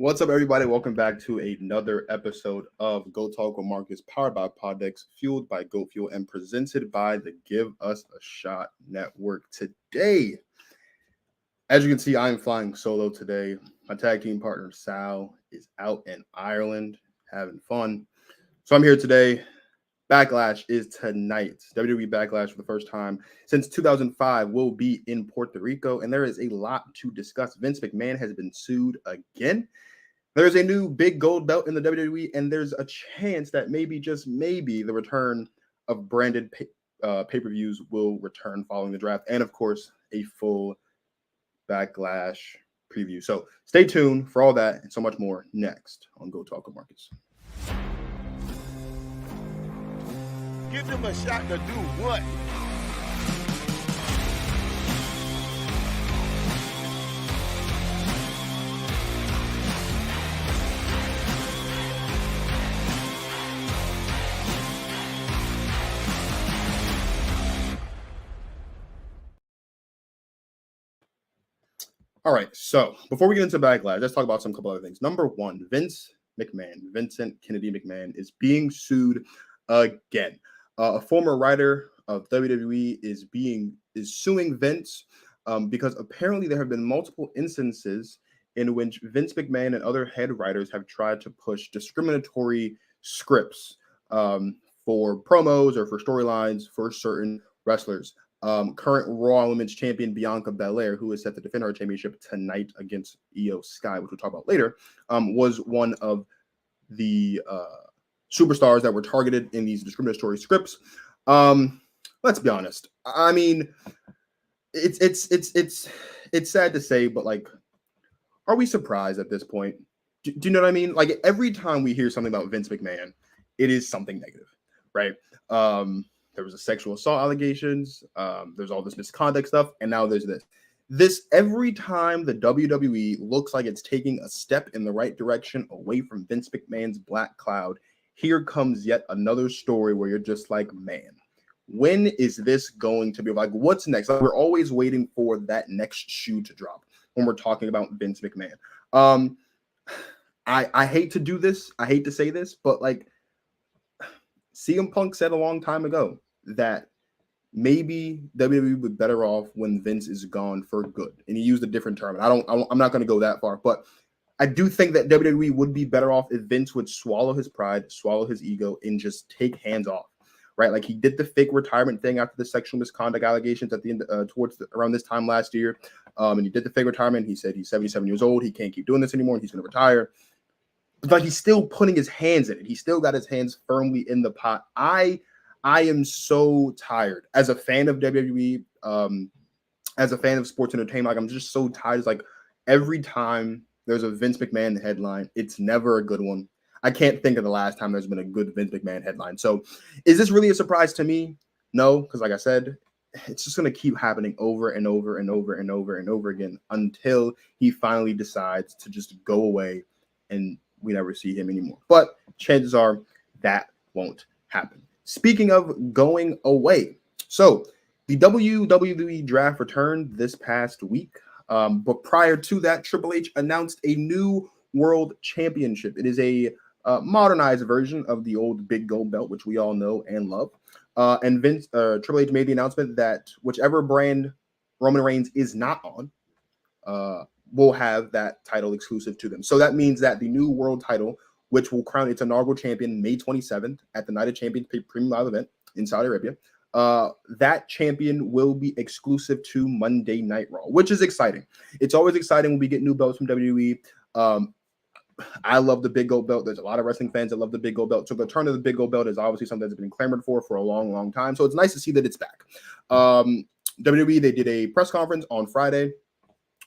What's up, everybody? Welcome back to another episode of Go Talk with Marcus, powered by Poddex, fueled by Goat Fuel, and presented by the Give Us a Shot Network. Today, as you can see, I'm flying solo today. My tag team partner, Sal, is out in Ireland having fun. So I'm here today. Backlash is tonight. WWE Backlash for the first time since 2005 will be in Puerto Rico, and there is a lot to discuss. Vince McMahon has been sued again. There's a new big gold belt in the WWE, and there's a chance that maybe, just maybe, the return of branded pay-per-views will return following the draft, and of course, a full Backlash preview. So stay tuned for all that and so much more next on Go Talk with Marcus. Give them a shot to do what? All right, so before we get into Backlash, let's talk about some couple other things. Number one, Vincent Kennedy McMahon, is being sued again. A former writer of WWE is suing Vince because apparently there have been multiple instances in which Vince McMahon and other head writers have tried to push discriminatory scripts for promos or for storylines for certain wrestlers. Current Raw Women's Champion Bianca Belair, who is set to defend her championship tonight against Io Sky, which we'll talk about later, was one of the superstars that were targeted in these discriminatory scripts. Let's be honest. I mean, it's sad to say, but like, are we surprised at this point? Do you know what I mean? Like, every time we hear something about Vince McMahon, it is something negative, right? There was a sexual assault allegations. There's all this misconduct stuff, and now there's this. This every time the WWE looks like it's taking a step in the right direction away from Vince McMahon's black cloud, here comes yet another story where you're just like, man, when is this going to be? Like, what's next? Like, we're always waiting for that next shoe to drop when we're talking about Vince McMahon. I hate to do this. I hate to say this, but like, CM Punk said a long time ago that maybe WWE would be better off when Vince is gone for good. And he used a different term. I'm not going to go that far, but I do think that WWE would be better off if Vince would swallow his pride, swallow his ego, and just take hands off, right? Like, he did the fake retirement thing after the sexual misconduct allegations at the end, around this time last year. And he did the fake retirement. He said he's 77 years old. He can't keep doing this anymore. And he's going to retire. But he's still putting his hands in it. He still got his hands firmly in the pot. I am so tired as a fan of WWE, as a fan of sports entertainment. Like, I'm just so tired. It's like every time there's a Vince McMahon headline, it's never a good one. I can't think of the last time there's been a good Vince McMahon headline. So is this really a surprise to me? No, because like I said, it's just going to keep happening over and over and over and over and over again until he finally decides to just go away and we never see him anymore. But chances are that won't happen. Speaking of going away, so the WWE draft returned this past week. But prior to that, Triple H announced a new world championship. It is a modernized version of the old big gold belt, which we all know and love. And Triple H made the announcement that whichever brand Roman Reigns is not on, will have that title exclusive to them. So that means that the new world title, which will crown its inaugural champion May 27th at the Night of Champions Premium Live event in Saudi Arabia, that champion will be exclusive to Monday Night Raw, which is exciting. It's always exciting when we get new belts from WWE. I love the big gold belt. There's a lot of wrestling fans that love the big gold belt. So the return of the big gold belt is obviously something that's been clamored for a long, long time. So it's nice to see that it's back. WWE, they did a press conference on Friday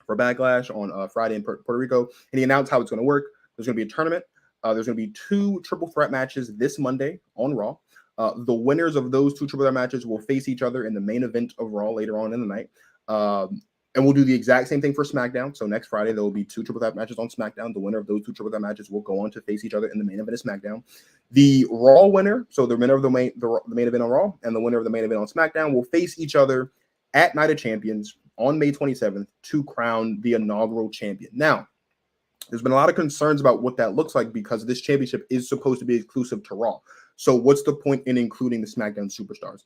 for Backlash on Friday in Puerto Rico, and he announced how it's going to work. There's going to be a tournament. There's going to be 2 triple threat matches this Monday on Raw. The winners of those 2 triple threat matches will face each other in the main event of Raw later on in the night. And we'll do the exact same thing for SmackDown. So next Friday, there will be 2 triple threat matches on SmackDown. The winner of those 2 triple threat matches will go on to face each other in the main event of SmackDown. The Raw winner, so the winner of the main event on Raw and the winner of the main event on SmackDown will face each other at Night of Champions on May 27th to crown the inaugural champion. Now, there's been a lot of concerns about what that looks like because this championship is supposed to be exclusive to Raw. So what's the point in including the SmackDown superstars?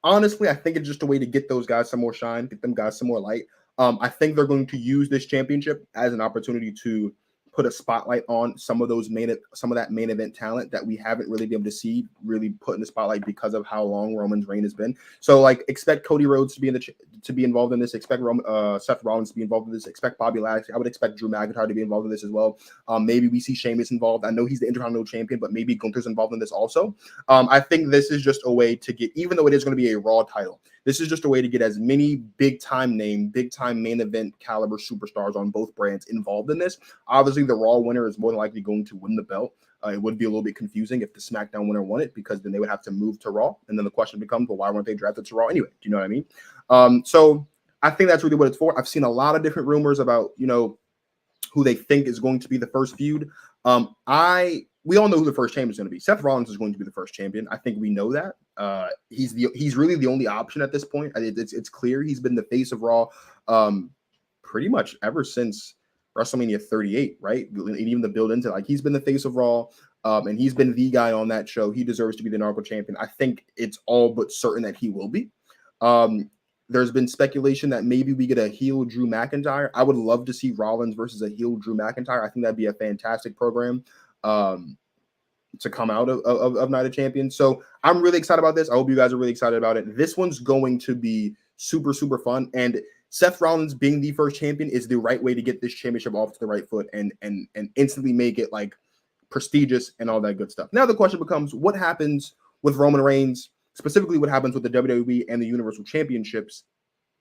Honestly, I think it's just a way to get those guys some more shine, get them guys some more light. I think they're going to use this championship as an opportunity to put a spotlight on some of that main event talent that we haven't really been able to see really put in the spotlight because of how long Roman's reign has been. So like expect Cody Rhodes to be involved in this, expect Seth Rollins to be involved in this, expect Bobby Lashley. I would expect Drew McIntyre to be involved in this as well. Maybe we see Sheamus involved. I know he's the Intercontinental Champion, but maybe Gunther's involved in this also. I think this is just a way to get, even though it is going to be a Raw title, this is just a way to get as many big time main event caliber superstars on both brands involved in this. Obviously, the Raw winner is more than likely going to win the belt. It would be a little bit confusing if the SmackDown winner won it, because then they would have to move to Raw. And then the question becomes, well, why weren't they drafted to Raw anyway? Do you know what I mean? So I think that's really what it's for. I've seen a lot of different rumors about, who they think is going to be the first feud. We all know who the first champion is going to be. Seth Rollins is going to be the first champion. I think we know that. He's really the only option at this point. It's clear he's been the face of Raw pretty much ever since WrestleMania 38, right? And even the build into, like, he's been the face of Raw, and he's been the guy on that show. He deserves to be the inaugural champion. I think it's all but certain that he will be. There's been speculation that maybe we get a heel Drew McIntyre. I would love to see Rollins versus a heel Drew McIntyre. I think that'd be a fantastic program to come out of Night of Champions. So I'm really excited about this. I hope you guys are really excited about it. This one's going to be super, super fun. And Seth Rollins being the first champion is the right way to get this championship off to the right foot and instantly make it like prestigious and all that good stuff. Now the question becomes, what happens with Roman Reigns? Specifically, what happens with the WWE and the Universal Championships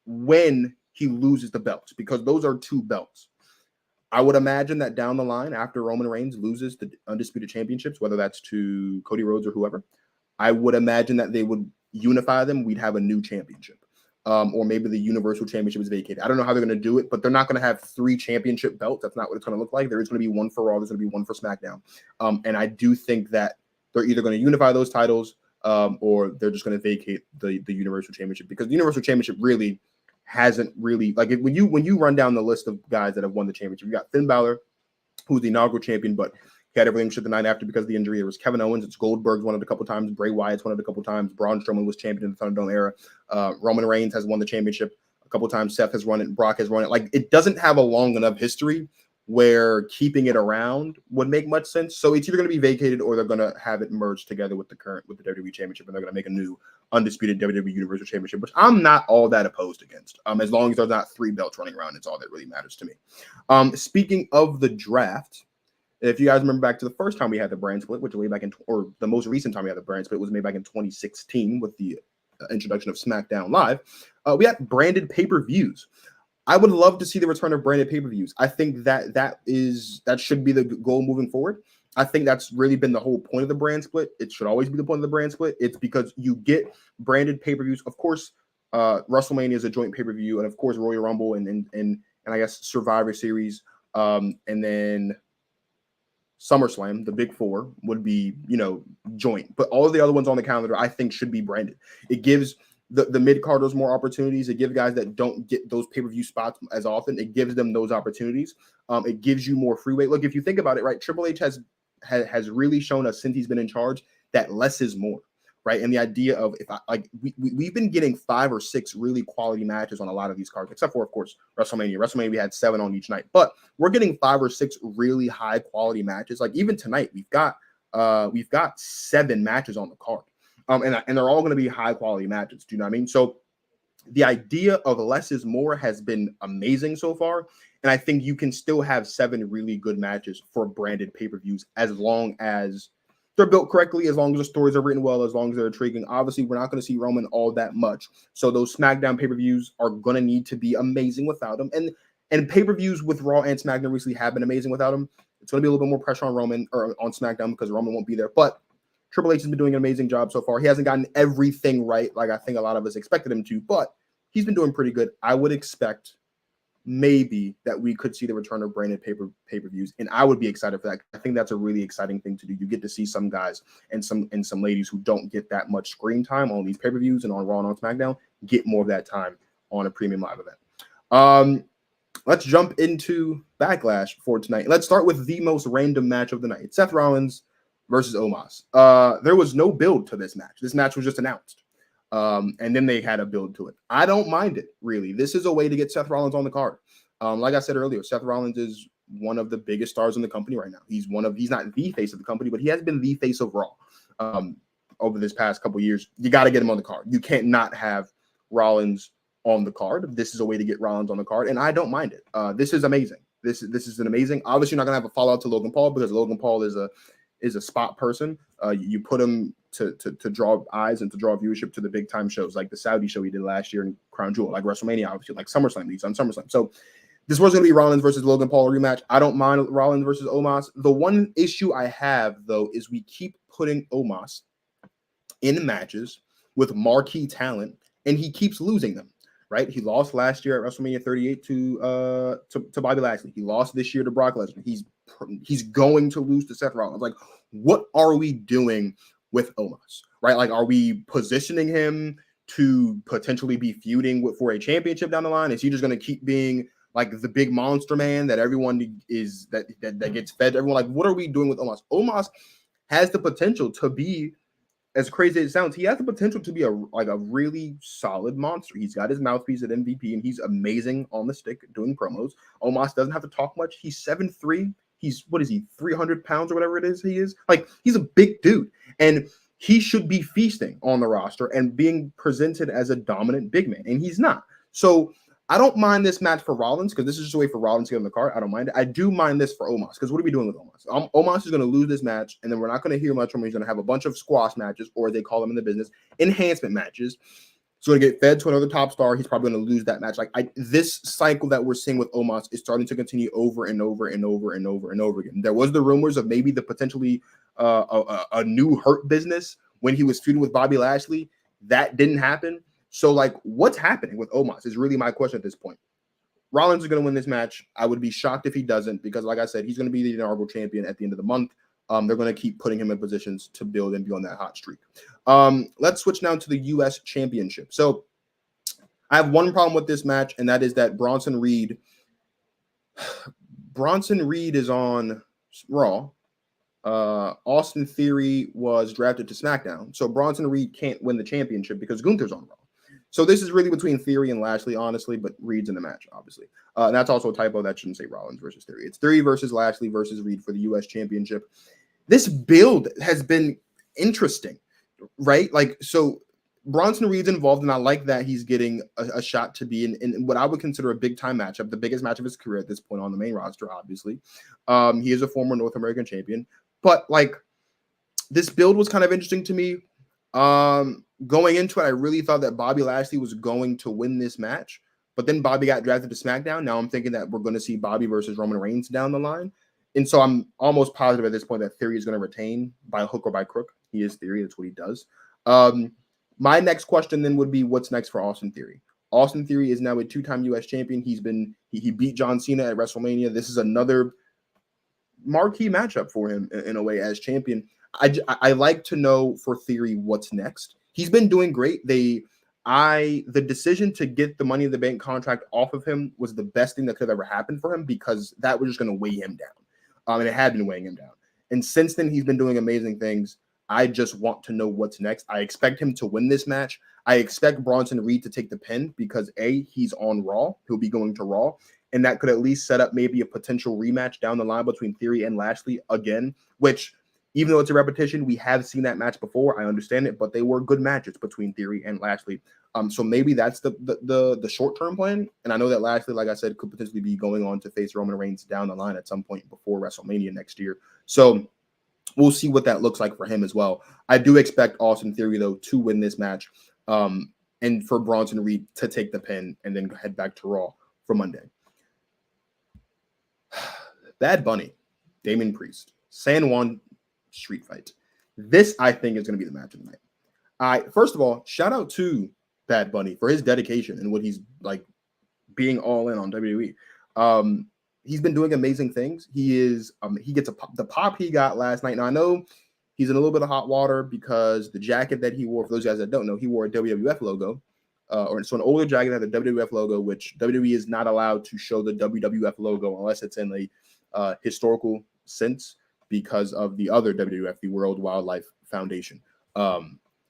when he loses the belts? Because those are two belts. I would imagine that down the line, after Roman Reigns loses the Undisputed Championships, whether that's to Cody Rhodes or whoever, I would imagine that they would unify them. We'd have a new championship. Or maybe the Universal Championship is vacated. I don't know how they're going to do it, but they're not going to have 3 championship belts. That's not what it's going to look like. There is going to be one for Raw. There's going to be one for SmackDown. And I do think that they're either going to unify those titles, or they're just going to vacate the Universal Championship, because the Universal Championship really hasn't really, like, when you run down the list of guys that have won the championship, you got Finn Balor, who's the inaugural champion, but he had everything shit the night after because of the injury. There was Kevin Owens. It's Goldberg's won it a couple times. Bray Wyatt's won it a couple times. Braun Strowman was champion in the Thunderdome era. Roman Reigns has won the championship a couple times. Seth has run it. Brock has run it. Like, it doesn't have a long enough history where keeping it around would make much sense. So it's either going to be vacated or they're going to have it merged together with the WWE Championship, and they're going to make a new undisputed WWE Universal Championship, which I'm not all that opposed against. As long as there's not 3 belts running around, it's all that really matters to me. Speaking of the draft, if you guys remember back to the first time we had the brand split, which was way back in, or the most recent time we had the brand split was made back in 2016 with the introduction of SmackDown Live, we had branded pay-per-views. I would love to see the return of branded pay-per-views. I think that should be the goal moving forward. I think that's really been the whole point of the brand split. It should always be the point of the brand split. It's because you get branded pay-per-views. Of course, WrestleMania is a joint pay-per-view, and of course Royal Rumble and I guess Survivor Series, and then SummerSlam, the big 4, would be, joint. But all of the other ones on the calendar, I think, should be branded. It gives the mid-carders more opportunities. It gives guys that don't get those pay-per-view spots as often, it gives them those opportunities. It gives you more freeway. Look, if you think about it, right, Triple H has really shown us since he's been in charge that less is more, right? And the idea of, we've been getting 5 or 6 really quality matches on a lot of these cards, except for, of course, WrestleMania. WrestleMania, we had 7 on each night, but we're getting 5 or 6 really high quality matches. Like, even tonight, we've got 7 matches on the card. And they're all going to be high quality matches. Do you know what I mean? So the idea of less is more has been amazing so far. And I think you can still have 7 really good matches for branded pay-per-views as long as they're built correctly, as long as the stories are written well, as long as they're intriguing. Obviously, we're not going to see Roman all that much. So those SmackDown pay-per-views are going to need to be amazing without him. And pay-per-views with Raw and SmackDown recently have been amazing without him. It's going to be a little bit more pressure on Roman or on SmackDown because Roman won't be there. But Triple H has been doing an amazing job so far. He hasn't gotten everything right, like I think a lot of us expected him to, but he's been doing pretty good. I would expect maybe that we could see the return of branded pay-per-views, and I would be excited for that. I think that's a really exciting thing to do. You get to see some guys and some ladies who don't get that much screen time on these pay-per-views and on Raw and on SmackDown get more of that time on a premium live event. let's jump into Backlash for tonight. Let's start with the most random match of the night. Seth Rollins versus Omos. There was no build to this match. This match was just announced. And then they had a build to it. I don't mind it, really. This is a way to get Seth Rollins on the card. Like I said earlier, Seth Rollins is one of the biggest stars in the company right now. He's not the face of the company, but he has been the face of Raw over this past couple years. You got to get him on the card. You can't not have Rollins on the card. This is a way to get Rollins on the card, and I don't mind it. This is amazing. This is an amazing. Obviously, you're not gonna have a fallout to Logan Paul because Logan Paul is a spot person. You put him to draw eyes and to draw viewership to the big time shows like the Saudi show he did last year in Crown Jewel, like WrestleMania, obviously, like SummerSlam. He's on SummerSlam. So this was gonna be Rollins versus Logan Paul rematch. I don't mind Rollins versus Omos. The one issue I have though is we keep putting Omos in matches with marquee talent, and he keeps losing them. Right, he lost last year at WrestleMania 38 to Bobby Lashley. He lost this year to Brock Lesnar. He's going to lose to Seth Rollins. Like, what are we doing with Omos? Right, like, are we positioning him to potentially be feuding for a championship down the line? Is he just going to keep being like the big monster man that everyone is that gets fed to everyone? Like, what are we doing with Omos? Omos has the potential to be, as crazy as it sounds, he has the potential to be a really solid monster. He's got his mouthpiece at MVP, and he's amazing on the stick doing promos. Omos doesn't have to talk much. He's 7'3". He's, what is he, 300 pounds or whatever it is he is? Like, he's a big dude, and he should be feasting on the roster and being presented as a dominant big man, and he's not. So I don't mind this match for Rollins because this is just a way for Rollins to get on the card. I don't mind it. I do mind this for Omos because what are we doing with Omos? Omos is going to lose this match, and then we're not going to hear much from him. He's going to have a bunch of squash matches, or they call them in the business enhancement matches. So going to get fed to another top star. He's probably going to lose that match. Like, this cycle that we're seeing with Omos is starting to continue over and over and over and over and over again. There was the rumors of maybe the potentially a new Hurt business when he was feuding with Bobby Lashley. That didn't happen. So, like, what's happening with Omos is really my question at this point. Rollins is going to win this match. I would be shocked if he doesn't because, like I said, he's going to be the inaugural champion at the end of the month. They're going to keep putting him in positions to build and be on that hot streak. Let's switch now to the U.S. Championship. So, I have one problem with this match, and that is that Bronson Reed is on Raw. Austin Theory was drafted to SmackDown. So, Bronson Reed can't win the championship because Gunther's on Raw. So this is really between Theory and Lashley, honestly, but Reed's in the match, obviously. And that's also a typo. That shouldn't say Rollins versus Theory. It's Theory versus Lashley versus Reed for the U.S. Championship. This build has been interesting, right? Like, so Bronson Reed's involved, and I like that he's getting a shot to be in what I would consider a big-time matchup, the biggest match of his career at this point on the main roster, obviously. He is a former North American champion. But, like, this build was kind of interesting to me. Going into it, I really thought that Bobby Lashley was going to win this match, but then Bobby got drafted to SmackDown. Now I'm thinking that we're going to see Bobby versus Roman Reigns down the line. And so I'm almost positive at this point that Theory is going to retain by hook or by crook. He is Theory. That's what he does. My next question then would be, what's next for Austin Theory? Austin Theory is now a two-time U.S. champion. He beat John Cena at WrestleMania. This is another marquee matchup for him in a way as champion. I like to know for Theory what's next. He's been doing great. The decision to get the Money in the Bank contract off of him was the best thing that could have ever happened for him because that was just going to weigh him down. And it had been weighing him down. And since then, he's been doing amazing things. I just want to know what's next. I expect him to win this match. I expect Bronson Reed to take the pin because he's on Raw. He'll be going to Raw. And that could at least set up maybe a potential rematch down the line between Theory and Lashley again, which, even though it's a repetition, we have seen that match before. I understand it, but they were good matches between Theory and Lashley. So maybe that's the short-term plan. And I know that Lashley, like I said, could potentially be going on to face Roman Reigns down the line at some point before WrestleMania next year. So we'll see what that looks like for him as well. I do expect Austin Theory, though, to win this match and for Bronson Reed to take the pin and then head back to Raw for Monday. Bad Bunny, Damian Priest, San Juan street fight. This, I think, is going to be the match of the night. First of all, shout out to Bad Bunny for his dedication and what he's like being all in on WWE. He's been doing amazing things. He gets the pop he got last night. Now I know he's in a little bit of hot water because the jacket that he wore, for those guys that don't know, he wore a WWF logo. an older jacket that had the WWF logo, which WWE is not allowed to show the WWF logo unless it's in a historical sense because of the other WWF, the World Wildlife Foundation.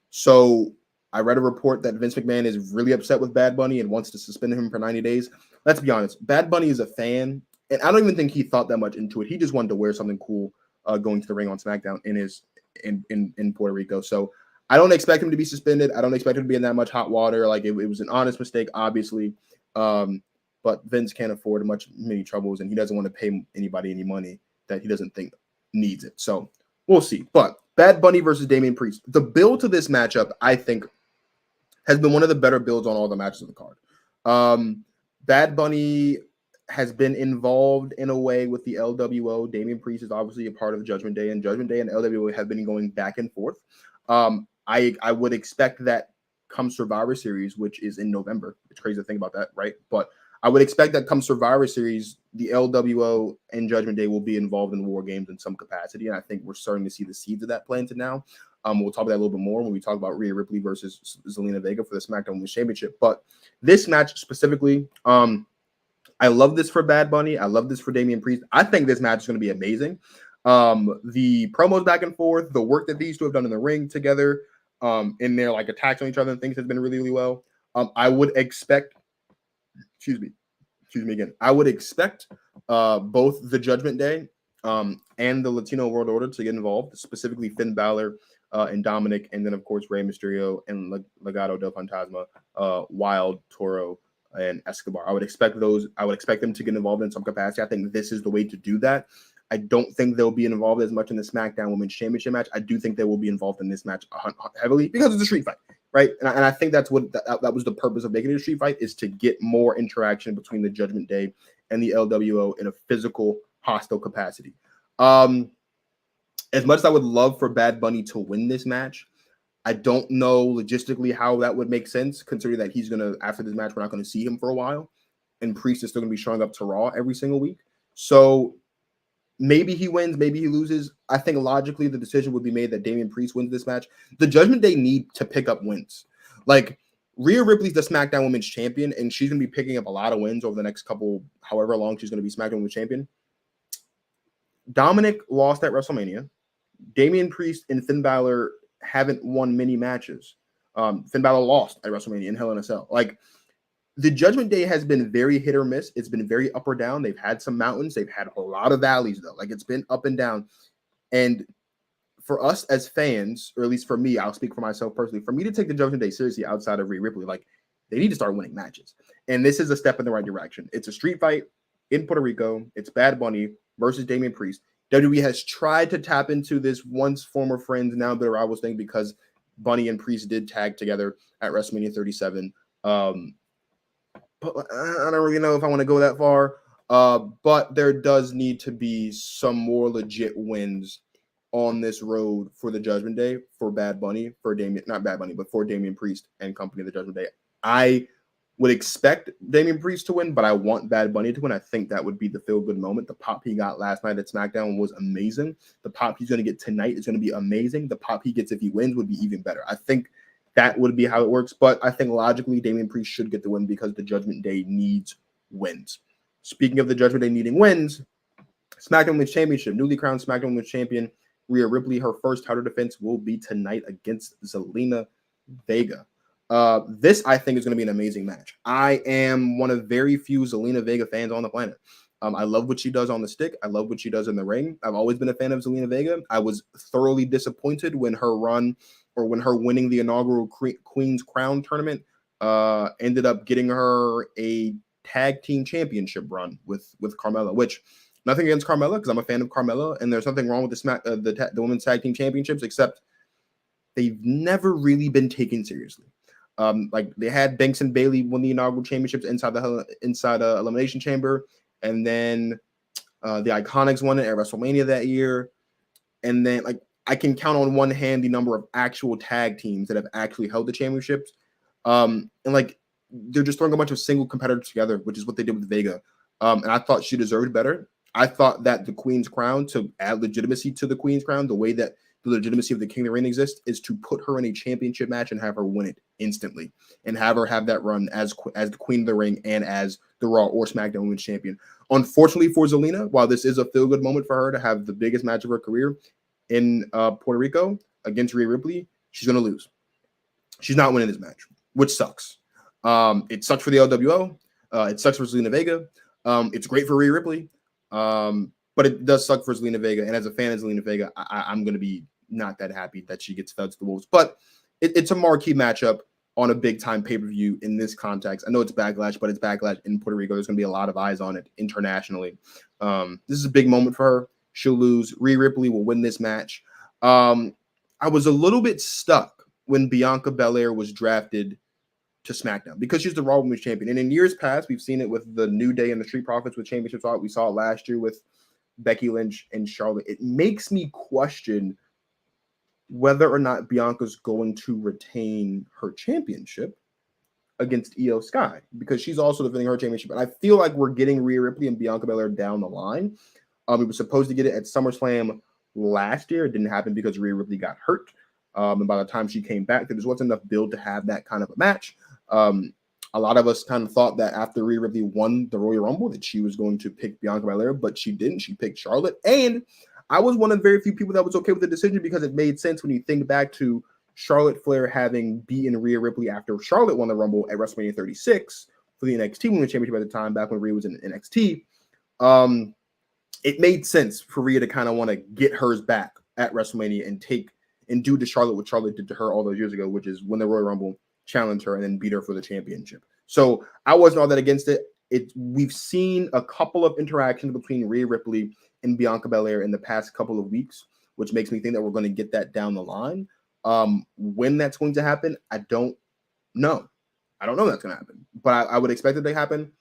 So I read a report that Vince McMahon is really upset with Bad Bunny and wants to suspend him for 90 days. Let's be honest. Bad Bunny is a fan, and I don't even think he thought that much into it. He just wanted to wear something cool going to the ring on SmackDown in Puerto Rico. So I don't expect him to be suspended. I don't expect him to be in that much hot water. Like it was an honest mistake, obviously. But Vince can't afford many troubles, and he doesn't want to pay anybody any money that he doesn't think needs it. So we'll see. But Bad Bunny versus Damian Priest. The build to this matchup, I think, has been one of the better builds on all the matches of the card. Bad Bunny has been involved in a way with the LWO. Damian Priest is obviously a part of Judgment Day, and Judgment Day and LWO have been going back and forth. I would expect that come Survivor Series, which is in November. It's crazy to think about that, right? But I would expect that come Survivor Series, the LWO and Judgment Day will be involved in War Games in some capacity, and I think we're starting to see the seeds of that plan to now. We'll talk about that a little bit more when we talk about Rhea Ripley versus Zelina Vega for the SmackDown Women's Championship. But this match specifically, I love this for Bad Bunny. I love this for Damian Priest. I think this match is going to be amazing. The promos back and forth, the work that these two have done in the ring together, in their like attacks on each other and things has been really, really well. I would expect, excuse me again. I would expect both the Judgment Day and the Latino World Order to get involved, specifically Finn Balor and Dominic, and then of course Rey Mysterio and Legado del Fantasma, Wild, Toro, and Escobar. I would expect them to get involved in some capacity. I think this is the way to do that. I don't think they'll be involved as much in the SmackDown Women's Championship match. I do think they will be involved in this match heavily because it's a street fight, right? And I think that's what that was the purpose of making it a street fight, is to get more interaction between the Judgment Day and the LWO in a physical, hostile capacity. As much as I would love for Bad Bunny to win this match, I don't know logistically how that would make sense, considering that he's going to, after this match, we're not going to see him for a while. And Priest is still going to be showing up to Raw every single week. So maybe he wins, maybe he loses. I think logically the decision would be made that Damian Priest wins this match. The Judgment Day need to pick up wins. Like, Rhea Ripley's the SmackDown Women's Champion, and she's going to be picking up a lot of wins over the next couple, however long she's going to be SmackDown Women's Champion. Dominic lost at WrestleMania. Damian Priest and Finn Balor haven't won many matches. Finn Balor lost at WrestleMania in Hell in a Cell. Like, the Judgment Day has been very hit or miss. It's been very up or down. They've had some mountains. They've had a lot of valleys, though. Like, it's been up and down. And for us as fans, or at least for me, I'll speak for myself personally, for me to take the Judgment Day seriously outside of Rhea Ripley, like, they need to start winning matches. And this is a step in the right direction. It's a street fight in Puerto Rico. It's Bad Bunny versus Damian Priest. WWE has tried to tap into this once former friends, now bitter rivals thing, because Bunny and Priest did tag together at WrestleMania 37. But I don't really know if I want to go that far. But there does need to be some more legit wins on this road for the Judgment Day, for Bad Bunny, for Damian, not Bad Bunny, but for Damian Priest and company of the Judgment Day. I would expect Damian Priest to win, but I want Bad Bunny to win. I think that would be the feel-good moment. The pop he got last night at SmackDown was amazing. The pop he's going to get tonight is going to be amazing. The pop he gets if he wins would be even better. I think that would be how it works, but I think logically Damian Priest should get the win because the Judgment Day needs wins. Speaking of the Judgment Day needing wins, SmackDown Women's Championship, newly crowned SmackDown Women's Champion Rhea Ripley, her first title defense will be tonight against Zelina Vega. This, I think, is going to be an amazing match. I am one of very few Zelina Vega fans on the planet. I love what she does on the stick. I love what she does in the ring. I've always been a fan of Zelina Vega. I was thoroughly disappointed when her run, or when her winning the inaugural Queen's Crown tournament ended up getting her a tag team championship run with Carmella, which, nothing against Carmella, because I'm a fan of Carmella, and there's nothing wrong with the women's tag team championships, except they've never really been taken seriously. Like, they had Banks and Bailey win the inaugural championships inside Elimination Chamber, and then the Iconics won it at WrestleMania that year. And then, like, I can count on one hand the number of actual tag teams that have actually held the championships. And like, they're just throwing a bunch of single competitors together, which is what they did with Vega. And I thought she deserved better. I thought that the Queen's Crown, to add legitimacy to the Queen's Crown, the way that the legitimacy of the King of the Ring exists is to put her in a championship match and have her win it instantly, and have her have that run as the Queen of the Ring and as the Raw or SmackDown Women's Champion. Unfortunately for Zelina, while this is a feel-good moment for her to have the biggest match of her career in Puerto Rico against Rhea Ripley, she's going to lose. She's not winning this match, which sucks. It sucks for the LWO. It sucks for Zelina Vega. It's great for Rhea Ripley. But it does suck for Zelina Vega. And as a fan of Zelina Vega, I'm going to be not that happy that she gets fed to the Wolves. But it's a marquee matchup on a big-time pay-per-view in this context. I know it's Backlash, but it's Backlash in Puerto Rico. There's going to be a lot of eyes on it internationally. This is a big moment for her. She'll lose. Rhea Ripley will win this match. I was a little bit stuck when Bianca Belair was drafted to SmackDown because she's the Raw Women's Champion. And in years past, we've seen it with the New Day and the Street Profits with championships. We saw it last year with Becky Lynch and Charlotte. It makes me question whether or not Bianca's going to retain her championship against Io Sky, because she's also defending her championship. And I feel like we're getting Rhea Ripley and Bianca Belair down the line. We were supposed to get it at SummerSlam last year. It didn't happen because Rhea Ripley got hurt. And by the time she came back, there just wasn't enough build to have that kind of a match. A lot of us kind of thought that after Rhea Ripley won the Royal Rumble that she was going to pick Bianca Belair, but she didn't. She picked Charlotte. And I was one of the very few people that was okay with the decision because it made sense when you think back to Charlotte Flair having beaten Rhea Ripley after Charlotte won the Rumble at WrestleMania 36 for the NXT Women's Championship at the time, back when Rhea was in NXT. It made sense for Rhea to kind of want to get hers back at WrestleMania and do to Charlotte what Charlotte did to her all those years ago, which is win the Royal Rumble, challenge her, and then beat her for the championship. So I wasn't all that against it. We've seen a couple of interactions between Rhea Ripley and Bianca Belair in the past couple of weeks, which makes me think that we're going to get that down the line. When that's going to happen, I don't know. I don't know that's going to happen, but I would expect that they happen.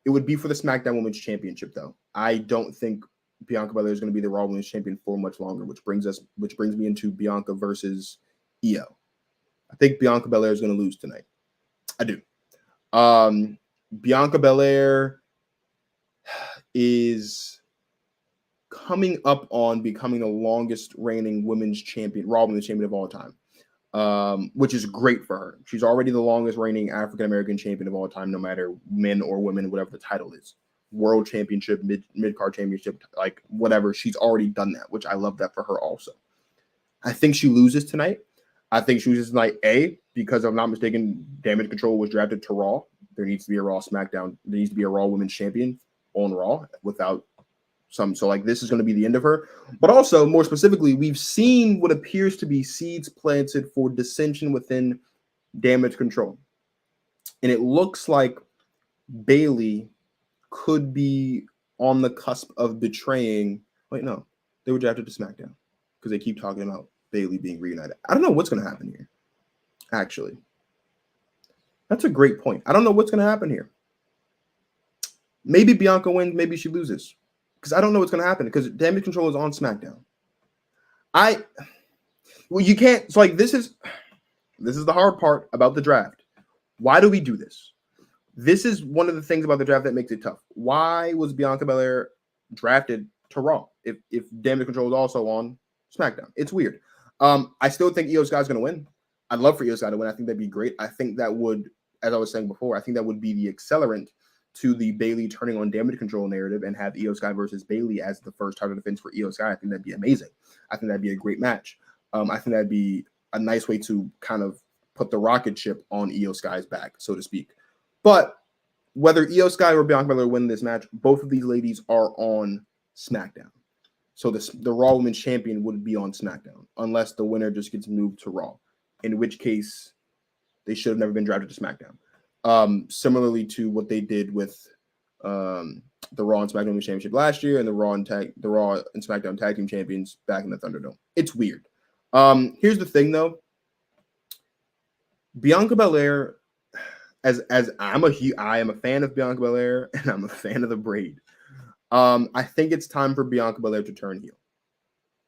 It would be for the SmackDown Women's Championship, though. I don't think Bianca Belair is going to be the Raw Women's Champion for much longer, which brings me into Bianca versus Io. I think Bianca Belair is going to lose tonight. I do. Bianca Belair is coming up on becoming the longest reigning women's champion, Raw Women's Champion of all time, which is great for her. She's already the longest reigning African-American champion of all time, no matter men or women, whatever the title is. World Championship, mid-card championship, like whatever. She's already done that, which I love that for her also. I think she loses tonight. I think she loses tonight, because if I'm not mistaken, Damage Control was drafted to Raw. There needs to be a Raw SmackDown. There needs to be a Raw Women's Champion on Raw without some. So, like, this is going to be the end of her. But also, more specifically, we've seen what appears to be seeds planted for dissension within Damage Control. And it looks like Bayley could be on the cusp of betraying. Wait, no. They were drafted to SmackDown because they keep talking about Bayley being reunited. I don't know what's going to happen here, actually. That's a great point. I don't know what's going to happen here. Maybe Bianca wins, maybe she loses. Because I don't know what's going to happen because Damage Control is on SmackDown. You can't, so like this is the hard part about the draft. Why do we do this? This is one of the things about the draft that makes it tough. Why was Bianca Belair drafted to Raw if Damage Control is also on SmackDown? It's weird. I still think Io Sky is going to win. I'd love for Io Sky to win. I think that'd be great. I think that would, as I was saying before, I think that would be the accelerant to the Bayley turning on Damage Control narrative and have Io Sky versus Bayley as the first title defense for Io Sky. I think that'd be amazing. I think that'd be a great match. I think that'd be a nice way to kind of put the rocket ship on Io Sky's back, so to speak. But whether Io Sky or Bianca Belair win this match, both of these ladies are on SmackDown. So the Raw Women's Champion would be on SmackDown unless the winner just gets moved to Raw, in which case they should have never been drafted to SmackDown. Similarly to what they did with the Raw and SmackDown Women's Championship last year and the Raw and SmackDown Tag Team Champions back in the Thunderdome. It's weird. Here's the thing, though. Bianca Belair, as I am a fan of Bianca Belair and I'm a fan of the braid. I think it's time for Bianca Belair to turn heel.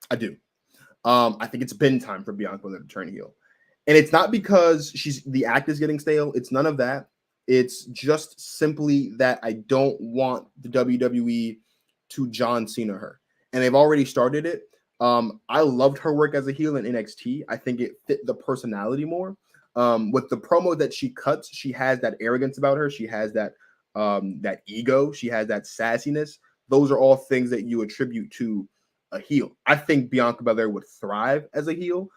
I do. I think it's been time for Bianca Belair to turn heel. And it's not because the act is getting stale. It's none of that. It's just simply that I don't want the WWE to John Cena her. And they've already started it. I loved her work as a heel in NXT. I think it fit the personality more. With the promo that she cuts, she has that arrogance about her. She has that that ego. She has that sassiness. Those are all things that you attribute to a heel. I think Bianca Belair would thrive as a heel.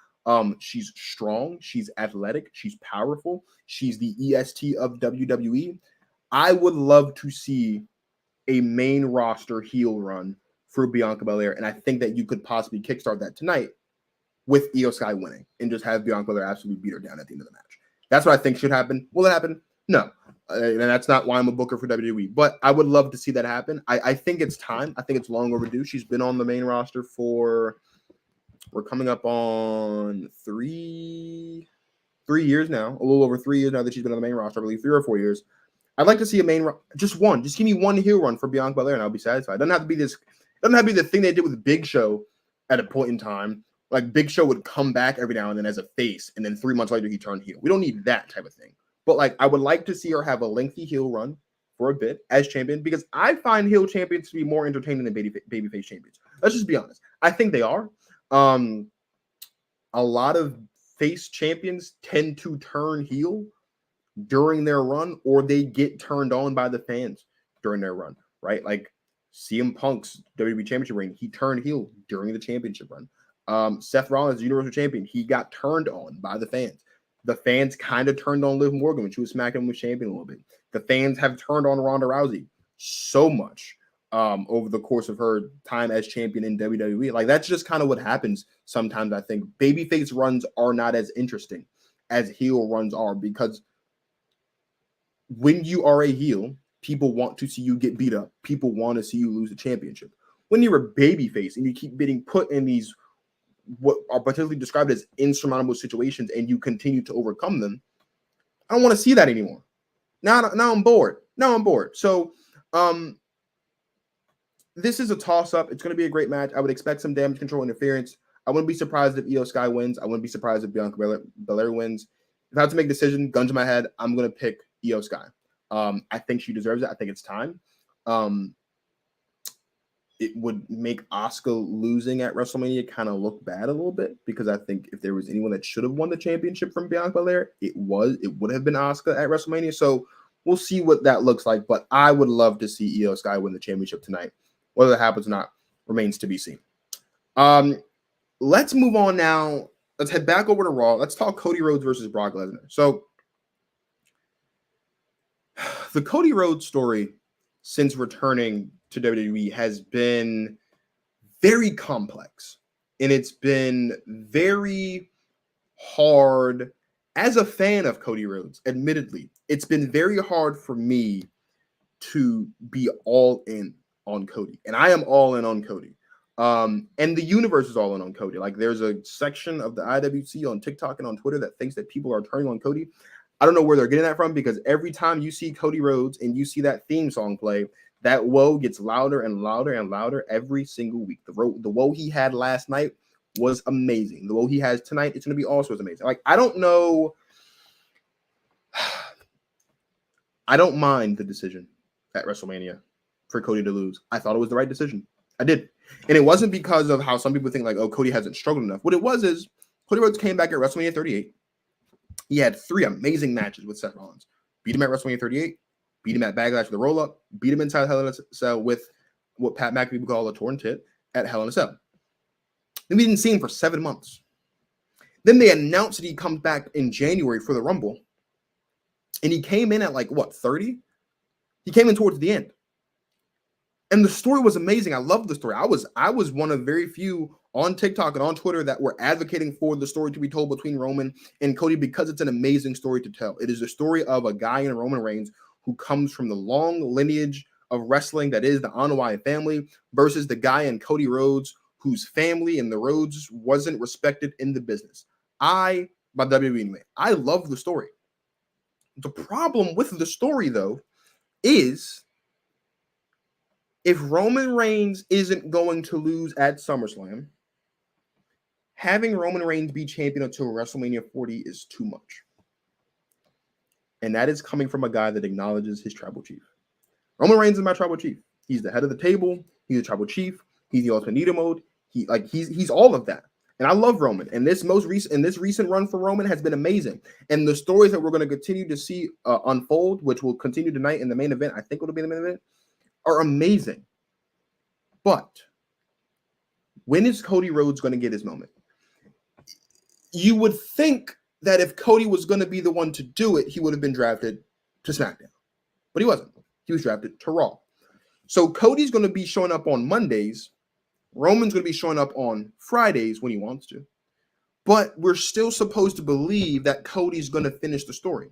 She's strong. She's athletic. She's powerful. She's the EST of WWE. I would love to see a main roster heel run for Bianca Belair, and I think that you could possibly kickstart that tonight with Io Sky winning and just have Bianca Belair absolutely beat her down at the end of the match. That's what I think should happen. Will it happen? No. And that's not why I'm a booker for WWE, but I would love to see that happen. I think it's time. I think it's long overdue. She's been on the main roster for, we're coming up on three years now, a little over 3 years now that she's been on the main roster, I believe 3 or 4 years. I'd like to see a main run, just give me one heel run for Bianca Belair and I'll be satisfied. It doesn't have to be this, doesn't have to be the thing they did with Big Show at a point in time. Like Big Show would come back every now and then as a face, and then 3 months later he turned heel. We don't need that type of thing. But like I would like to see her have a lengthy heel run for a bit as champion, because I find heel champions to be more entertaining than babyface champions. Let's just be honest. I think they are. A lot of face champions tend to turn heel during their run, or they get turned on by the fans during their run, right? Like CM Punk's WWE Championship reign, he turned heel during the championship run. Seth Rollins, Universal Champion, he got turned on by the fans. The fans kind of turned on Liv Morgan when she was smacking him with champion a little bit. The fans have turned on Ronda Rousey so much over the course of her time as champion in WWE. Like that's just kind of what happens sometimes. I think babyface runs are not as interesting as heel runs are, because when you are a heel, people want to see you get beat up. People want to see you lose the championship. When you're a babyface and you keep getting put in these what are potentially described as insurmountable situations and you continue to overcome them, I don't want to see that anymore. Now I'm bored. So this is a toss-up. It's going to be a great match. I would expect some damage control interference. I wouldn't be surprised if Io Sky wins. I wouldn't be surprised if Bianca Belair wins. If I have to make a decision, gun to my head, I'm going to pick Io Sky. I think she deserves it. I think it's time. It would make Asuka losing at WrestleMania kind of look bad a little bit, because I think if there was anyone that should have won the championship from Bianca Belair, it would have been Asuka at WrestleMania. So we'll see what that looks like, but I would love to see Io Sky win the championship tonight. Whether that happens or not remains to be seen. Let's move on now. Let's head back over to Raw. Let's talk Cody Rhodes versus Brock Lesnar. So the Cody Rhodes story since returning to WWE has been very complex, and it's been very hard as a fan of Cody Rhodes. Admittedly, it's been very hard for me to be all in on Cody, and I am all in on Cody. And the universe is all in on Cody. Like there's a section of the IWC on TikTok and on Twitter that thinks that people are turning on Cody. I don't know where they're getting that from, because every time you see Cody Rhodes and you see that theme song play, that woe gets louder and louder and louder every single week. The woe he had last night was amazing. The woe he has tonight, it's going to be also as amazing. Like, I don't know. I don't mind the decision at WrestleMania for Cody to lose. I thought it was the right decision. I did. And it wasn't because of how some people think like, oh, Cody hasn't struggled enough. What it was is Cody Rhodes came back at WrestleMania 38. He had 3 amazing matches with Seth Rollins. Beat him at WrestleMania 38. Beat him at Backlash with a roll-up. Beat him inside Hell in a Cell with what Pat McAfee would call a torn tit at Hell in a Cell. Then we didn't see him for 7 months. Then they announced that he comes back in January for the Rumble. And he came in at 30? He came in towards the end. And the story was amazing. I loved the story. I was one of very few on TikTok and on Twitter that were advocating for the story to be told between Roman and Cody, because it's an amazing story to tell. It is the story of a guy in Roman Reigns who comes from the long lineage of wrestling that is the Anoa'i family, versus the guy in Cody Rhodes whose family and the Rhodes wasn't respected in the business. By WWE anyway. I love the story. The problem with the story, though, is if Roman Reigns isn't going to lose at SummerSlam, having Roman Reigns be champion until WrestleMania 40 is too much. And that is coming from a guy that acknowledges his tribal chief. Roman Reigns is my tribal chief. He's the head of the table. He's the tribal chief. He's the ultimate leader mode. He's all of that. And I love Roman. And this recent run for Roman has been amazing. And the stories that we're going to continue to see unfold, which will continue tonight in the main event, I think it'll be the main event, are amazing. But when is Cody Rhodes going to get his moment? You would think that if Cody was going to be the one to do it, he would have been drafted to SmackDown. But he wasn't. He was drafted to Raw. So Cody's going to be showing up on Mondays. Roman's going to be showing up on Fridays when he wants to. But we're still supposed to believe that Cody's going to finish the story.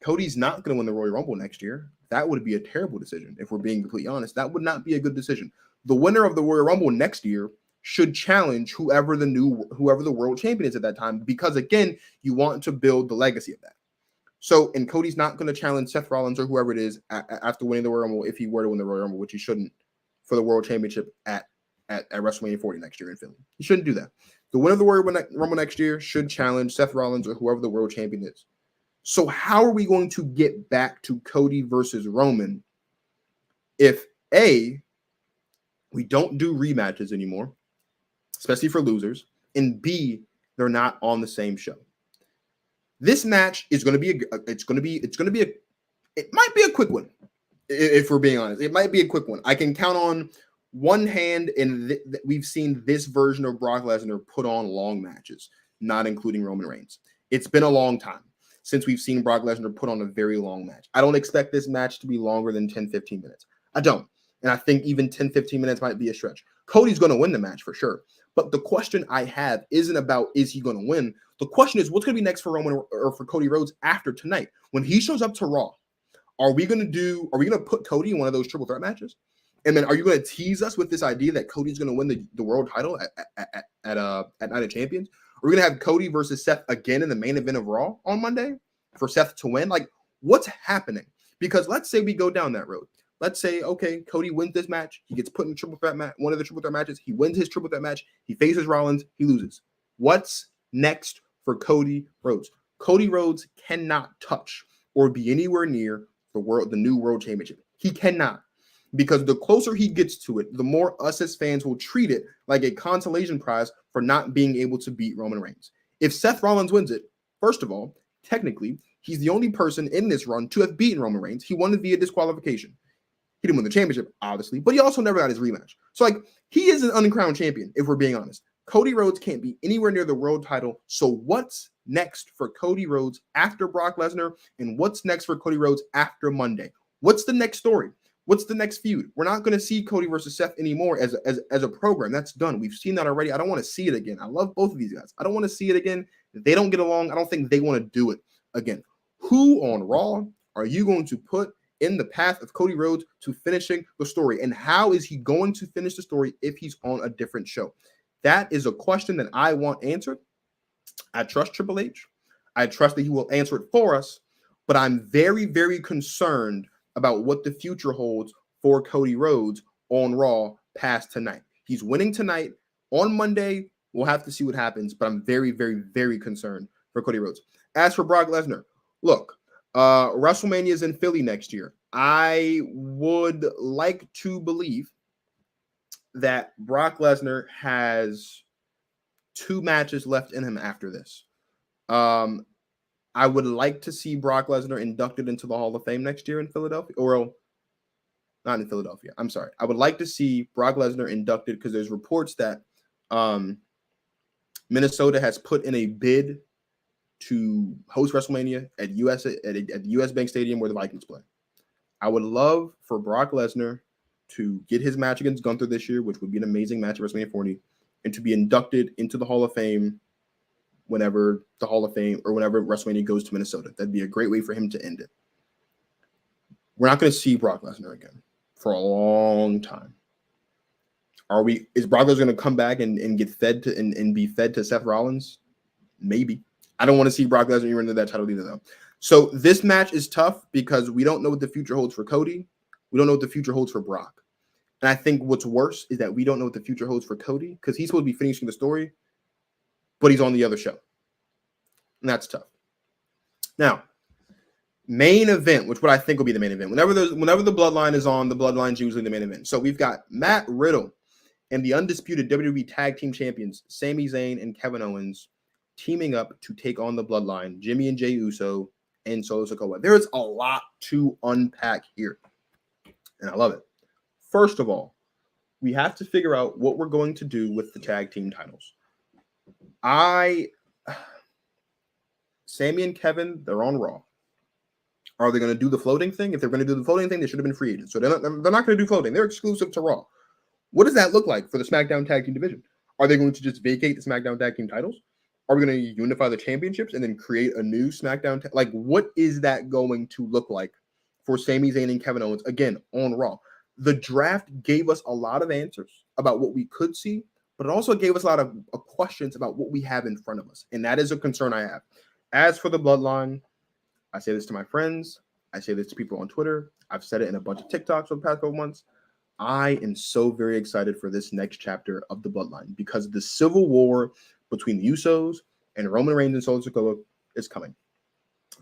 Cody's not going to win the Royal Rumble next year. That would be a terrible decision, if we're being completely honest. That would not be a good decision. The winner of the Royal Rumble next year should challenge whoever the world champion is at that time, because again, you want to build the legacy of that. So, and Cody's not going to challenge Seth Rollins or whoever it is after winning the Royal Rumble, if he were to win the Royal Rumble, which he shouldn't, for the world championship at WrestleMania 40 next year in Philly. He shouldn't do that. The winner of the Royal Rumble next year should challenge Seth Rollins or whoever the world champion is. So how are we going to get back to Cody versus Roman if A, we don't do rematches anymore, especially for losers, and B, they're not on the same show? This match is going to be it might be a quick one, if we're being honest. It might be a quick one. I can count on one hand, and we've seen this version of Brock Lesnar put on long matches, not including Roman Reigns. It's been a long time since we've seen Brock Lesnar put on a very long match. I don't expect this match to be longer than 10, 15 minutes. I don't. And I think even 10, 15 minutes might be a stretch. Cody's going to win the match for sure. But the question I have isn't about, is he going to win? The question is, what's going to be next for Roman or for Cody Rhodes after tonight? When he shows up to Raw, are we going to put Cody in one of those triple threat matches? And then are you going to tease us with this idea that Cody's going to win the world title at Night of Champions? Are we going to have Cody versus Seth again in the main event of Raw on Monday for Seth to win? Like, what's happening? Because let's say we go down that road. Let's say, okay, Cody wins this match. He gets put in triple threat one of the triple threat matches. He wins his triple threat match. He faces Rollins. He loses. What's next for Cody Rhodes? Cody Rhodes cannot touch or be anywhere near the new world championship. He cannot. Because the closer he gets to it, the more us as fans will treat it like a consolation prize for not being able to beat Roman Reigns. If Seth Rollins wins it, first of all, technically, he's the only person in this run to have beaten Roman Reigns. He won it via disqualification. He didn't win the championship, obviously, but he also never got his rematch. So, like, he is an uncrowned champion, if we're being honest. Cody Rhodes can't be anywhere near the world title. So what's next for Cody Rhodes after Brock Lesnar? And what's next for Cody Rhodes after Monday? What's the next story? What's the next feud? We're not going to see Cody versus Seth anymore as a program. That's done. We've seen that already. I don't want to see it again. I love both of these guys. I don't want to see it again. If they don't get along, I don't think they want to do it again. Who on Raw are you going to put in the path of Cody Rhodes to finishing the story? And how is he going to finish the story if he's on a different show? That is a question that I want answered. I trust Triple H. I trust that he will answer it for us. But I'm very, very concerned about what the future holds for Cody Rhodes on Raw past tonight. He's winning tonight. On Monday, we'll have to see what happens, but I'm very, very, very concerned for Cody Rhodes. As for Brock Lesnar, look, WrestleMania is in Philly next year. I would like to believe that Brock Lesnar has 2 matches left in him after this. I would like to see Brock Lesnar inducted into the Hall of Fame next year in Philadelphia. Or not in Philadelphia. I'm sorry. I would like to see Brock Lesnar inducted because there's reports that Minnesota has put in a bid to host WrestleMania at the US Bank Stadium where the Vikings play. I would love for Brock Lesnar to get his match against Gunther this year, which would be an amazing match at WrestleMania 40, and to be inducted into the Hall of Fame whenever WrestleMania goes to Minnesota. That'd be a great way for him to end it. We're not going to see Brock Lesnar again for a long time. Is Brock Lesnar going to come back and get fed to and be fed to Seth Rollins? Maybe. I don't want to see Brock Lesnar even into that title either, though. So this match is tough because we don't know what the future holds for Cody. We don't know what the future holds for Brock. And I think what's worse is that we don't know what the future holds for Cody because he's supposed to be finishing the story, but he's on the other show. And that's tough. Now, main event, which what I think will be the main event. Whenever the Bloodline is on, the Bloodline's usually the main event. So we've got Matt Riddle and the undisputed WWE Tag Team Champions, Sami Zayn and Kevin Owens, teaming up to take on the Bloodline, Jimmy and Jey Uso, and Solo Sikoa. There's a lot to unpack here, and I love it. First of all, we have to figure out what we're going to do with the tag team titles. Sami and Kevin, they're on Raw. Are they going to do the floating thing? If they're going to do the floating thing, they should have been free agents. So they're not going to do floating. They're exclusive to Raw. What does that look like for the SmackDown Tag Team division? Are they going to just vacate the SmackDown Tag Team titles? Are we going to unify the championships and then create a new SmackDown? What is that going to look like for Sami Zayn and Kevin Owens, again, on Raw? The draft gave us a lot of answers about what we could see, but it also gave us a lot of questions about what we have in front of us. And that is a concern I have. As for the Bloodline, I say this to my friends. I say this to people on Twitter. I've said it in a bunch of TikToks over the past couple months. I am so very excited for this next chapter of the Bloodline because the civil war between the Usos and Roman Reigns and Solo Sikoa is coming.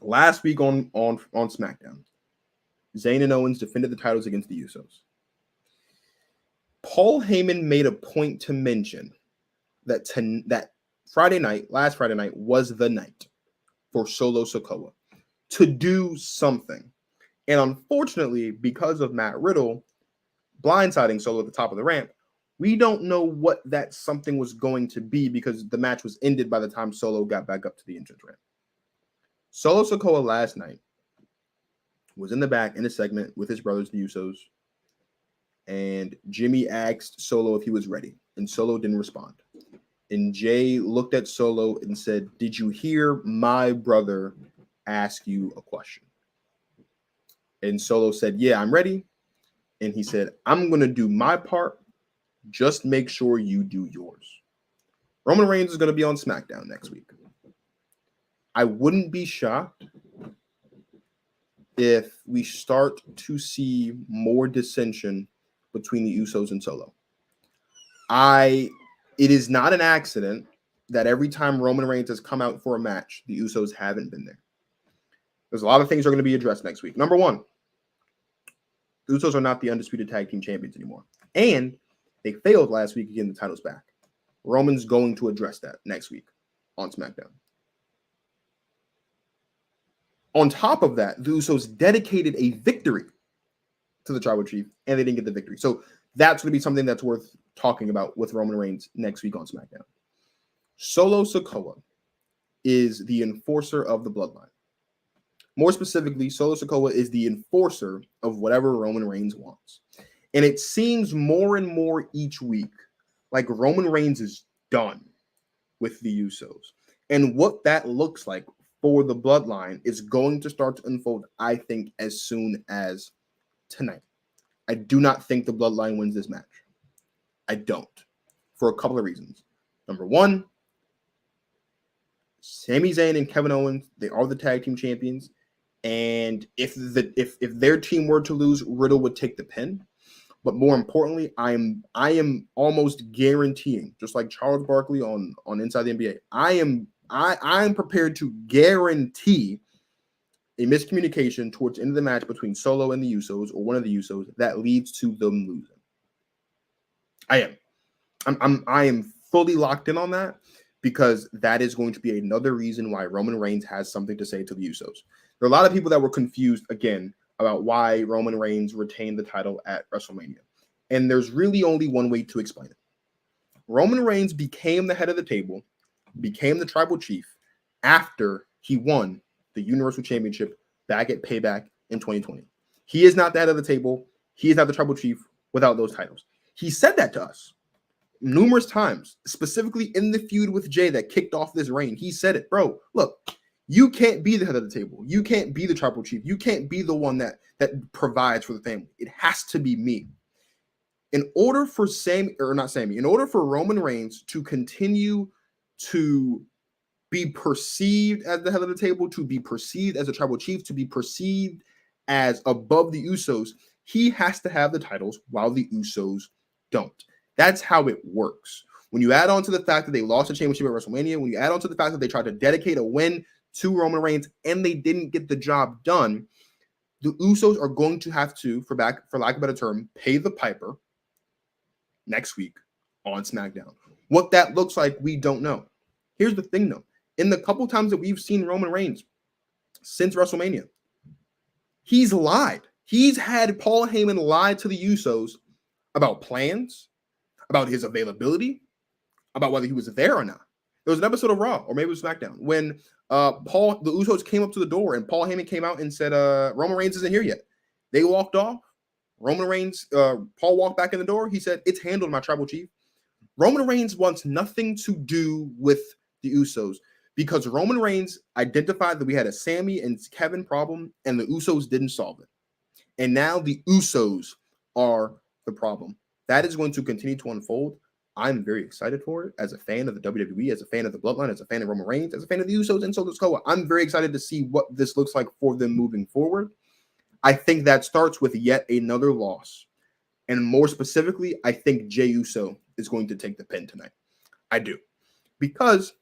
Last week on SmackDown, Zayn and Owens defended the titles against the Usos. Paul Heyman made a point to mention that last Friday night, was the night for Solo Sikoa to do something. And unfortunately, because of Matt Riddle blindsiding Solo at the top of the ramp, we don't know what that something was going to be because the match was ended by the time Solo got back up to the entrance ramp. Solo Sikoa last night was in the back in a segment with his brothers, the Usos, and Jimmy asked Solo if he was ready, and Solo didn't respond. And Jay looked at Solo and said, "Did you hear my brother ask you a question?" And Solo said, "Yeah, I'm ready." And he said, "I'm going to do my part. Just make sure you do yours." Roman Reigns is going to be on SmackDown next week. I wouldn't be shocked if we start to see more dissension between the Usos and Solo. It is not an accident that every time Roman Reigns has come out for a match, the Usos haven't been there. There's a lot of things that are going to be addressed next week. Number one, the Usos are not the undisputed tag team champions anymore. And they failed last week getting the titles back. Roman's going to address that next week on SmackDown. On top of that, the Usos dedicated a victory to the Tribal Chief, and they didn't get the victory. So that's going to be something that's worth talking about with Roman Reigns next week on SmackDown. Solo Sikoa is the enforcer of the Bloodline. More specifically, Solo Sikoa is the enforcer of whatever Roman Reigns wants. And it seems more and more each week like Roman Reigns is done with the Usos. And what that looks like for the Bloodline is going to start to unfold, I think, as soon as tonight. I do not think the Bloodline wins this match. I don't. For a couple of reasons. Number one, Sami Zayn and Kevin Owens, they are the tag team champions. And if their team were to lose, Riddle would take the pin. But more importantly, I am almost guaranteeing, just like Charles Barkley on Inside the NBA, I am prepared to guarantee a miscommunication towards the end of the match between Solo and the Usos, or one of the Usos, that leads to them losing. I am fully locked in on that, because that is going to be another reason why Roman Reigns has something to say to the Usos. There are a lot of people that were confused, again, about why Roman Reigns retained the title at WrestleMania. And there's really only one way to explain it. Roman Reigns became the head of the table, became the Tribal Chief, after he won the Universal Championship back at Payback in 2020. He is not the head of the table. He is not the Tribal Chief without those titles. He said that to us numerous times, specifically in the feud with Jay that kicked off this reign. He said it, bro, look, you can't be the head of the table. You can't be the Tribal Chief. You can't be the one that provides for the family. It has to be me. In order for in order for Roman Reigns to continue to be perceived as the head of the table, to be perceived as a Tribal Chief, to be perceived as above the Usos, he has to have the titles while the Usos don't. That's how it works. When you add on to the fact that they lost the championship at WrestleMania, when you add on to the fact that they tried to dedicate a win to Roman Reigns and they didn't get the job done, the Usos are going to have to, for lack of a better term, pay the piper next week on SmackDown. What that looks like, we don't know. Here's the thing, though. In the couple times that we've seen Roman Reigns since WrestleMania, he's lied. He's had Paul Heyman lie to the Usos about plans, about his availability, about whether he was there or not. There was an episode of Raw, or maybe it was SmackDown, when the Usos came up to the door and Paul Heyman came out and said, Roman Reigns isn't here yet. They walked off. Roman Reigns, Paul walked back in the door. He said, it's handled, my tribal chief. Roman Reigns wants nothing to do with the Usos because Roman Reigns identified that we had a Sami and Kevin problem and the Usos didn't solve it. And now the Usos are the problem. That is going to continue to unfold. I'm very excited for it as a fan of the WWE, as a fan of the Bloodline, as a fan of Roman Reigns, as a fan of the Usos and Solo Sikoa. I'm very excited to see what this looks like for them moving forward. I think that starts with yet another loss. And more specifically, I think Jey Uso is going to take the pin tonight. I do. Because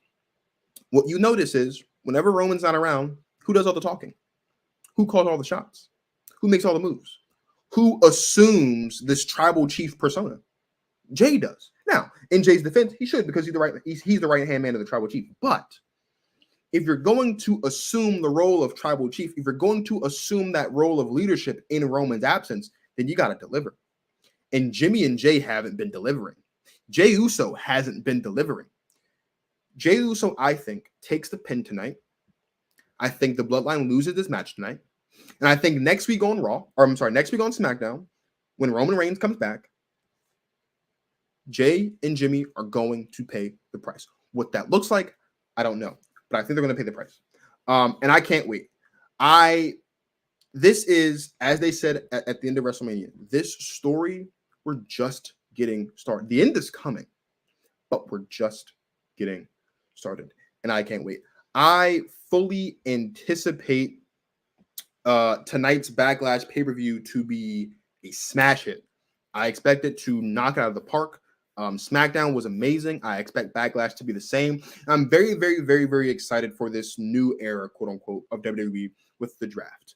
what you notice is whenever Roman's not around, who does all the talking? Who calls all the shots? Who makes all the moves? Who assumes this tribal chief persona? Jey does. Now, in Jey's defense, he should because he's the right-hand man of the tribal chief. But if you're going to assume the role of tribal chief, if you're going to assume that role of leadership in Roman's absence, then you got to deliver. And Jimmy and Jey haven't been delivering. Jey Uso hasn't been delivering. Jey Uso, I think, takes the pin tonight. I think the Bloodline loses this match tonight. And I think next week on SmackDown, when Roman Reigns comes back, Jey and Jimmy are going to pay the price. What that looks like, I don't know. But I think they're going to pay the price. And I can't wait. This is, as they said at the end of WrestleMania, this story, we're just getting started. The end is coming, but we're just getting started. And I can't wait. I fully anticipate tonight's Backlash pay-per-view to be a smash hit. I expect it to knock it out of the park. SmackDown was amazing. I expect Backlash to be the same. I'm very, very, very, very excited for this new era, quote unquote, of WWE with the draft.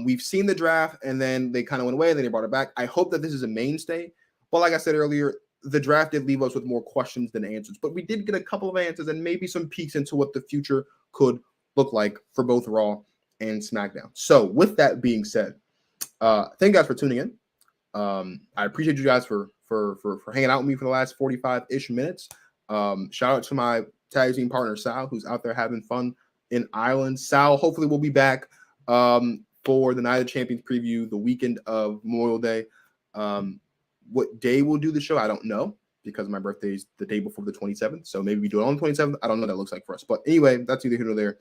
We've seen the draft and then they kind of went away and then they brought it back. I hope that this is a mainstay. But like I said earlier, the draft did leave us with more questions than answers. But we did get a couple of answers and maybe some peeks into what the future could look like for both Raw and SmackDown. So with that being said, thank you guys for tuning in. I appreciate you guys for hanging out with me for the last 45-ish minutes. Shout out to my tag team partner, Sal, who's out there having fun in Ireland. Sal, hopefully we'll be back for the Night of Champions preview, the weekend of Memorial Day. What day we'll do the show, I don't know, because my birthday is the day before the 27th. So maybe we do it on the 27th. I don't know what that looks like for us. But anyway, that's neither here nor there.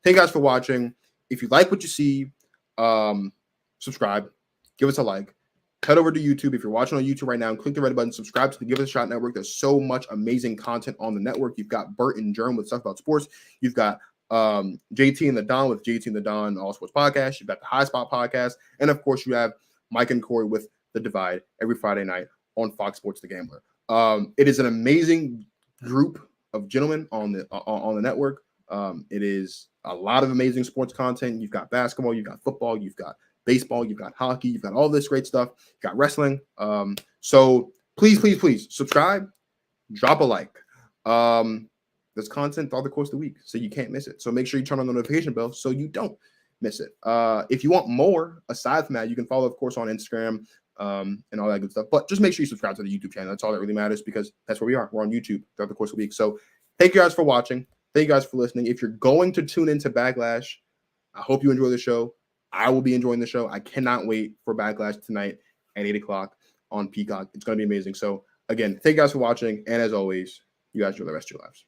Thank you guys for watching. If you like what you see, subscribe, give us a like. Head over to YouTube. If you're watching on YouTube right now, click the red button, subscribe to the Give Us a Shot Network. There's so much amazing content on the network. You've got Bert and Jerm with stuff about sports. You've got JT and the Don with JT and the Don All Sports Podcast. You've got the High Spot Podcast. And of course, you have Mike and Corey with The Divide every Friday night on Fox Sports The Gambler. It is an amazing group of gentlemen on the network. It is a lot of amazing sports content. You've got basketball, you've got football, you've got baseball, you've got hockey, you've got all this great stuff. You've got wrestling. So please subscribe, drop a like. There's content all the course of the week, so you can't miss it. So make sure you turn on the notification bell so you don't miss it. If you want more aside from that, you can follow, of course, on Instagram and all that good stuff. But just make sure you subscribe to the YouTube channel. That's all that really matters because that's where we are. We're on YouTube throughout the course of the week. So thank you guys for watching. Thank you guys for listening. If you're going to tune into Backlash, I hope you enjoy the show. I will be enjoying the show. I cannot wait for Backlash tonight at 8 o'clock on Peacock. It's going to be amazing. So, again, thank you guys for watching. And as always, you guys enjoy the rest of your lives.